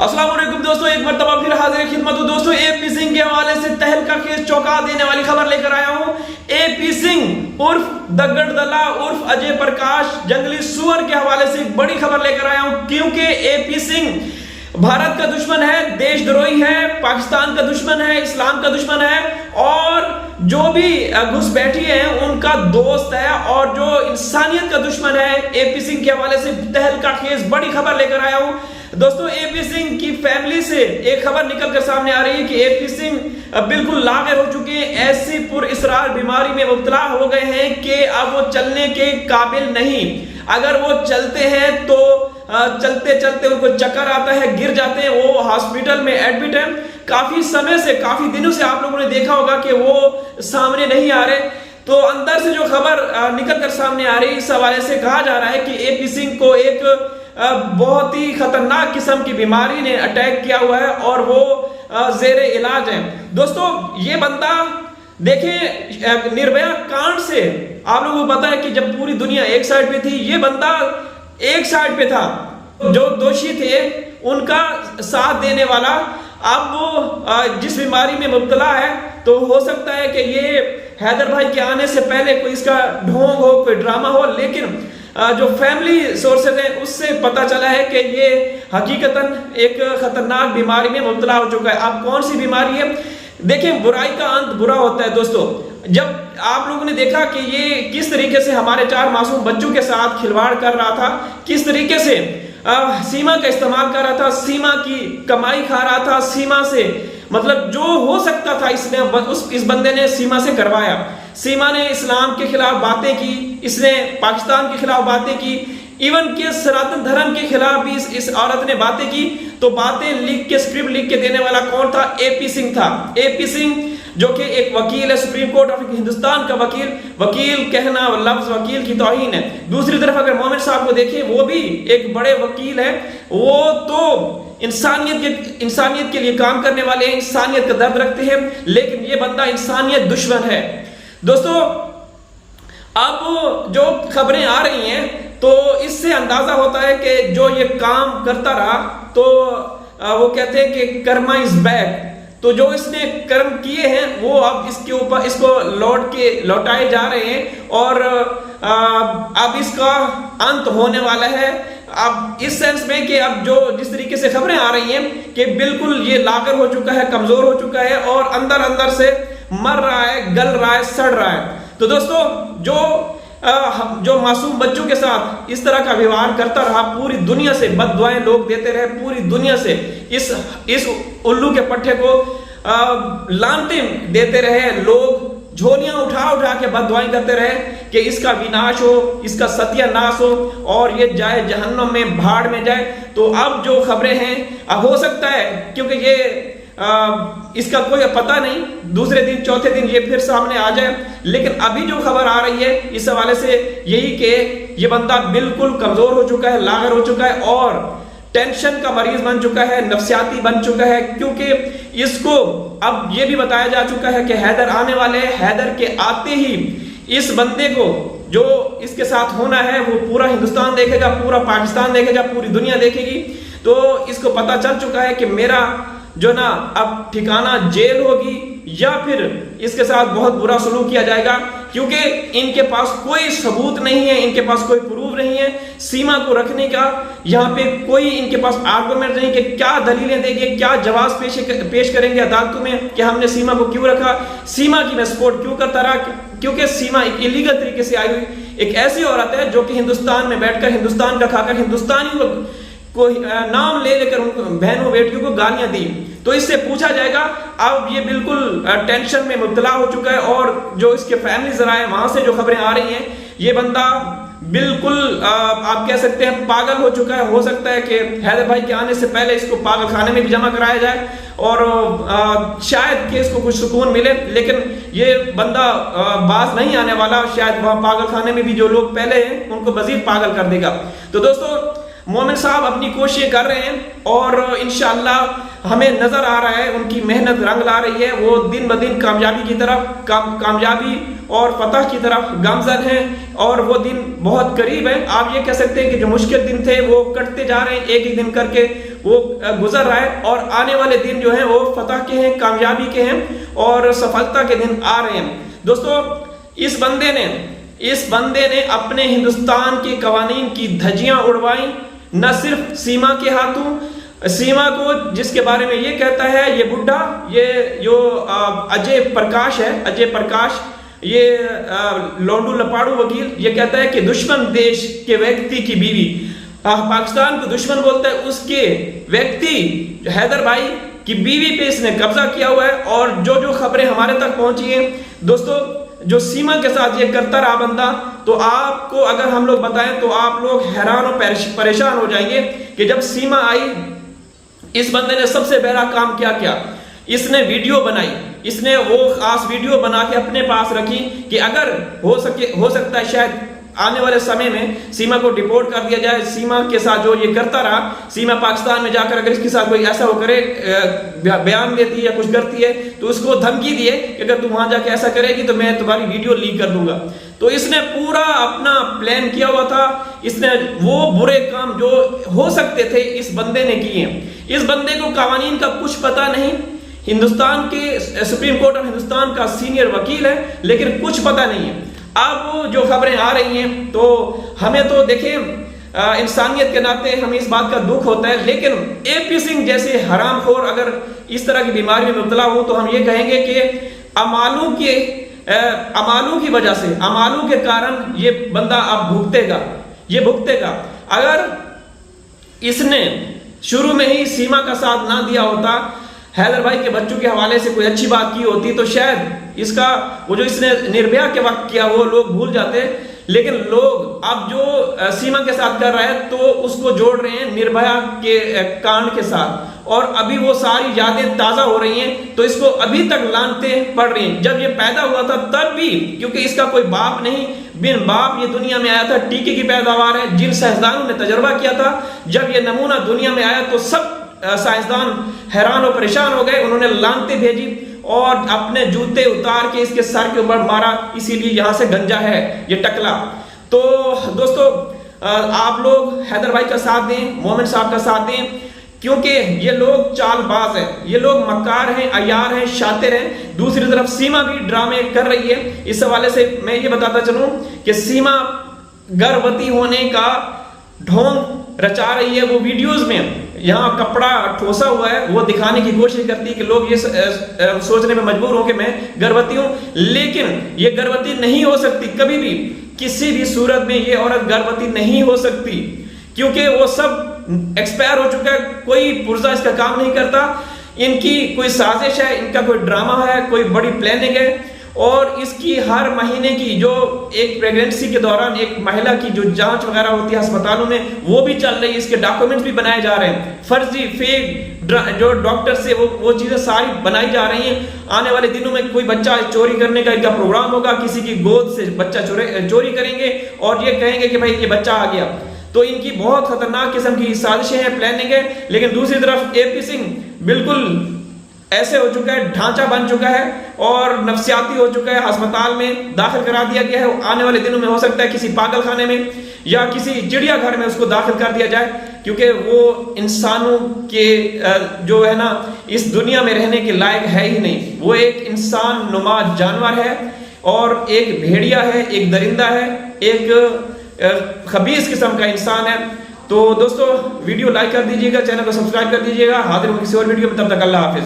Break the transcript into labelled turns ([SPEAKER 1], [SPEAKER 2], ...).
[SPEAKER 1] अस्सलाम वालेकुम दोस्तों, एक मरतबा फिर हाजिर खिदमत हूं दोस्तों। एपी सिंह के हवाले से तहलका खेज चौंका देने वाली खबर लेकर आया हूं। एपी सिंह उर्फ दग्गड़दला उर्फ अजय प्रकाश जंगली सुअर के हवाले से एक बड़ी खबर लेकर आया हूं, क्योंकि एपी सिंह भारत का दुश्मन है, देशद्रोही है, पाकिस्तान का दुश्मन है, इस्लाम का दुश्मन है और जो भी घुसपैठी है उनका दोस्त है और जो इंसानियत का दुश्मन है। एपी सिंह के हवाले से तहलका खेज बड़ी खबर लेकर आया हूं दोस्तों। एपी सिंह की फैमिली से एक खबर निकलकर सामने आ रही है कि एपी सिंह बिल्कुल लाग़िर हो चुके हैं, ऐसी पुरअसरार बीमारी में मुब्तला हो गए हैं कि अब वो चलने के काबिल नहीं। अगर वो चलते हैं तो चलते चलते उनको चक्कर आता है, गिर जाते हैं, वो हॉस्पिटल में एडमिट है। काफी समय से, काफी दिनों से आप लोगों ने देखा होगा कि वो सामने नहीं आ रहे। तो अंदर से जो खबर निकल कर सामने आ रही है, इस हवाले से कहा जा रहा है कि एपी सिंह को एक बहुत ही खतरनाक किस्म की बीमारी ने अटैक किया हुआ है और वो जेरे इलाज है। दोस्तों ये बंदा देखिए, निर्भया कांड से आप लोगों को पता है कि जब पूरी दुनिया एक साइड पे थी, ये बंदा एक साइड पे था। जो दोषी थे उनका साथ देने वाला अब वो जिस बीमारी में मुब्तला है, तो हो सकता है कि ये हैदर भाई के आने से पहले कोई इसका ढोंग हो, कोई ड्रामा हो, लेकिन जो फैमिली सोर्सेज हैं उससे पता चला है कि ये हकीकतन एक खतरनाक बीमारी में मुब्तला हो चुका है। अब कौन सी बीमारी है? देखिए, बुराई का अंत बुरा होता है दोस्तों। जब आप लोगों ने देखा कि ये किस तरीके से हमारे 4 मासूम बच्चों के साथ खिलवाड़ कर रहा था, किस तरीके से सीमा का इस्तेमाल कर रहा था, सीमा की कमाई खा रहा था, सीमा से मतलब जो हो सकता था इसने इस बंदे ने सीमा से करवाया। सीमा ने इस्लाम के खिलाफ बातें की, इसने पाकिस्तान के खिलाफ बातें की, इवन के सनातन धर्म के खिलाफ भी इस औरत ने बातें की। तो बातें लिख के, स्क्रिप्ट लिख के देने वाला कौन था? एपी सिंह था। एपी सिंह जो कि एक वकील है, सुप्रीम कोर्ट ऑफ हिंदुस्तान का वकील। वकील कहना लफ्ज वकील की तौहीन है। दूसरी तरफ अगर मोमिन साहब को देखें, वो भी एक बड़े वकील है। वो तो इंसानियत के लिए काम करने वाले हैं, इंसानियत का दर्द रखते हैं, लेकिन ये बंदा इंसानियत दुश्मन है दोस्तों। अब जो खबरें आ रही हैं तो इससे अंदाजा होता है कि जो ये काम करता रहा, तो वो कहते हैं कि कर्मा इज बैक। तो जो इसने कर्म किए हैं वो अब इसके ऊपर इसको लौटाए जा रहे हैं और अब इसका अंत होने वाला है। अब इस सेंस में कि अब जो जिस तरीके से खबरें आ रही हैं कि बिल्कुल ये लाग़िर हो चुका है, कमजोर हो चुका है और अंदर अंदर से मर रहा है, गल रहा है, सड़ रहा है। तो दोस्तों जो मासूम बच्चों के साथ इस तरह का व्यवहार करता रहा, पूरी दुनिया से बददुआएं लोग देते रहे, पूरी दुनिया से इस उल्लू के पट्टे को लानते देते रहे, लोग झोलियां उठा उठा के बददुआएं करते रहे कि इसका विनाश हो, इसका सत्यानाश हो और ये जाए जहन्नम में, भाड़ में जाए। तो अब जो खबरें हैं, अब हो सकता है क्योंकि ये इसका कोई पता नहीं, दूसरे दिन चौथे दिन ये फिर सामने आ जाए, लेकिन अभी जो खबर आ रही है इस हवाले से यही कि ये बंदा बिल्कुल कमजोर हो चुका है, लाग़िर हो चुका है और टेंशन का मरीज बन चुका है, नफ्सियाती बन चुका है। क्योंकि इसको अब ये भी बताया जा चुका है कि हैदर आने वाले हैं, हैदर के आते ही इस बंदे को जो इसके साथ होना है वो पूरा हिंदुस्तान देखेगा, पूरा पाकिस्तान देखेगा, पूरी दुनिया देखेगी। तो इसको पता चल चुका है कि मेरा जो ना अब ठिकाना जेल होगी या फिर इसके साथ बहुत बुरा सलूक किया जाएगा, क्योंकि इनके पास कोई सबूत नहीं है, इनके पास कोई प्रूफ नहीं है सीमा को रखने का। यहाँ पे कोई इनके पास आर्गुमेंट नहीं कि क्या दलीलें देंगे, क्या जवाब पेश करेंगे अदालतों में कि हमने सीमा को क्यों रखा, सीमा की मैं सपोर्ट क्यों करता रहा। क्योंकि सीमा एक इलीगल तरीके से आई हुई एक ऐसी औरत है जो कि हिंदुस्तान में बैठकर, हिंदुस्तान का खाकर, हिंदुस्तानी को नाम ले लेकर बहनों बेटियों को गालियां दी। तो इससे पूछा जाएगा। अब ये बिल्कुल टेंशन में मुब्तला हो चुका है और जो इसके फैमिली जरा है वहां से जो खबरें आ रही हैं, ये बंदा बिल्कुल आप कह सकते हैं पागल हो चुका है। हो सकता है कि हैदर भाई के आने से पहले इसको पागल खाने में भी जमा कराया जाए और शायद कि इसको कुछ सुकून मिले, लेकिन ये बंदा बाज नहीं आने वाला। शायद वहां पागल खाने में भी जो लोग पहले हैं उनको मजीद पागल कर देगा। तो दोस्तों मोमिन साहब अपनी कोशिशें कर रहे हैं और इंशाअल्लाह हमें नजर आ रहा है उनकी मेहनत रंग ला रही है। वो दिन ब दिन कामयाबी की तरफ, कामयाबी और फतह की तरफ गामजन है और वो दिन बहुत करीब है। आप ये कह सकते हैं कि जो मुश्किल दिन थे वो कटते जा रहे हैं एक एक दिन करके। وہ گزر رہا ہے، اور آنے والے دن جو ہیں وہ فتح کے ہیں، کامیابی کے ہیں، اور سفلتا کے دن آ رہے ہیں۔ دوستو اس بندے نے اپنے ہندوستان کے قوانین کی دھجیاں اڑوائیں، نہ صرف سیما کے ہاتھوں، سیما کو جس کے بارے میں یہ کہتا ہے یہ بڈھا، یہ جو اجے پرکاش ہے، اجے پرکاش، یہ لونڈو لپاڑو وکیل، یہ کہتا ہے کہ دشمن دیش کے ویکتی کی بیوی، پاکستان کو دشمن بولتا ہے، اس کے ویکتی حیدر بھائی کی بیوی پہ اس نے قبضہ کیا ہوا ہے۔ اور جو خبریں ہمارے تک پہنچی ہیں دوستو، جو سیما کے ساتھ یہ کرتا رہا بندہ، تو آپ کو اگر ہم لوگ بتائیں تو آپ لوگ حیران و پریشان ہو جائیں گے کہ جب سیما آئی، اس بندے نے سب سے پہلا کام کیا، اس نے ویڈیو بنائی، اس نے وہ خاص ویڈیو بنا کے اپنے پاس رکھی کہ اگر ہو سکتا ہے شاید آنے والے سمے میں سیما کو ڈیپورٹ کر دیا جائے۔ سیما کے ساتھ جو یہ کرتا رہا، سیما پاکستان میں جا کر اگر اس کے ساتھ کوئی ایسا وہ کرے، بیان دیتی ہے یا کچھ کرتی ہے، تو اس کو دھمکی دیے کہ اگر تم وہاں جا کے ایسا کرے گی تو میں تمہاری ویڈیو لیک کر دوں گا۔ تو اس نے پورا اپنا پلان کیا ہوا تھا، اس نے وہ برے کام جو ہو سکتے تھے اس بندے نے کیے ہیں۔ اس بندے کو قوانین کا کچھ پتہ نہیں، ہندوستان کے سپریم کورٹ آف ہندوستان کا سینئر وکیل ہے، لیکن کچھ پتہ نہیں ہے۔ اب جو خبریں آ رہی ہیں تو ہمیں تو دیکھیں انسانیت کے ناطے ہمیں اس بات کا دکھ ہوتا ہے، لیکن اے پی سنگھ جیسے حرام خور اگر اس طرح کی بیماری میں مبتلا ہو تو ہم یہ کہیں گے کہ امالوں کی وجہ سے، امالوں کے کارن یہ بندہ اب بھگتے گا۔ اگر اس نے شروع میں ہی سیما کا ساتھ نہ دیا ہوتا، حیدر بھائی کے بچوں کے حوالے سے کوئی اچھی بات کی ہوتی، تو شاید اس کا وہ جو اس نے نربھیا کے وقت کیا وہ لوگ بھول جاتے۔ لیکن لوگ اب جو سیما کے ساتھ کر رہے ہیں تو اس کو جوڑ رہے ہیں نربھیا کے کانڈ کے ساتھ، اور ابھی وہ ساری یادیں تازہ ہو رہی ہیں، تو اس کو ابھی تک لانتیں پڑ رہی ہیں۔ جب یہ پیدا ہوا تھا تب بھی، کیونکہ اس کا کوئی باپ نہیں، بن باپ یہ دنیا میں آیا تھا، ٹیکے کی پیداوار ہے، جن سائنسدانوں نے تجربہ کیا تھا، جب یہ نمونہ دنیا میں آیا تو سب سائنسدان حیران و پریشان ہو گئے، انہوں نے لانتیں بھیجی اور اپنے جوتے اتار کے اس کے سر کے اوپر مارا، اسی لیے یہاں سے گنجا ہے یہ ٹکلا۔ تو دوستو آپ لوگ حیدر بھائی کا ساتھ دیں، مومن صاحب کا ساتھ دیں، کیونکہ یہ لوگ چال باز ہیں، یہ لوگ مکار ہیں، عیار ہیں، شاطر ہیں۔ دوسری طرف سیما بھی ڈرامے کر رہی ہے۔ اس حوالے سے میں یہ بتاتا چلوں کہ سیما گربوتی ہونے کا ڈھونگ رچا رہی ہے، وہ ویڈیوز میں یہاں کپڑا ٹھوسا ہوا ہے وہ دکھانے کی کوشش کرتی ہے کہ لوگ یہ سوچنے میں مجبور ہوں کہ میں گربوتی ہوں، لیکن یہ گربوتی نہیں ہو سکتی، کبھی بھی کسی بھی صورت میں یہ عورت گربوتی نہیں ہو سکتی، کیونکہ وہ سب ایکسپائر ہو چکا ہے، کوئی پرزہ اس کا کام نہیں کرتا۔ ان کی کوئی سازش ہے، ان کا کوئی ڈرامہ ہے، کوئی بڑی پلاننگ ہے، اور اس کی ہر مہینے کی جو ایک پریگننسی کے دوران ایک مہیلا کی جو جانچ وغیرہ ہوتی ہے ہسپتالوں میں وہ بھی چل رہی ہے، اس کے ڈاکومنٹس بھی بنائے جا رہے ہیں، فرضی فیک جو ڈاکٹر سے وہ چیزیں ساری بنائی جا رہی ہیں۔ آنے والے دنوں میں کوئی بچہ چوری کرنے کا ان کا پروگرام ہوگا، کسی کی گود سے بچہ چوری کریں گے اور یہ کہیں گے کہ بھائی یہ بچہ آ گیا۔ تو ان کی بہت خطرناک قسم کی سازشیں ہیں، پلاننگ ہے۔ لیکن دوسری طرف اے پی سنگھ بالکل ایسے ہو چکا ہے، ڈھانچہ بن چکا ہے اور نفسیاتی ہو چکا ہے، ہسپتال میں داخل کرا دیا گیا ہے۔ آنے والے دنوں میں ہو سکتا ہے کسی پاگل خانے میں یا کسی چڑیا گھر میں اس کو داخل کر دیا جائے، کیونکہ وہ انسانوں کے جو ہے نا اس دنیا میں رہنے کے لائق ہے ہی نہیں۔ وہ ایک انسان نما جانور ہے، اور ایک بھیڑیا ہے، ایک درندہ ہے، ایک خبیث قسم کا انسان ہے۔ تو دوستو ویڈیو لائک کر دیجیے گا، چینل کو سبسکرائب کر دیجیے گا۔ حاضر ہوں کسی اور ویڈیو میں، تب تک اللہ حافظ۔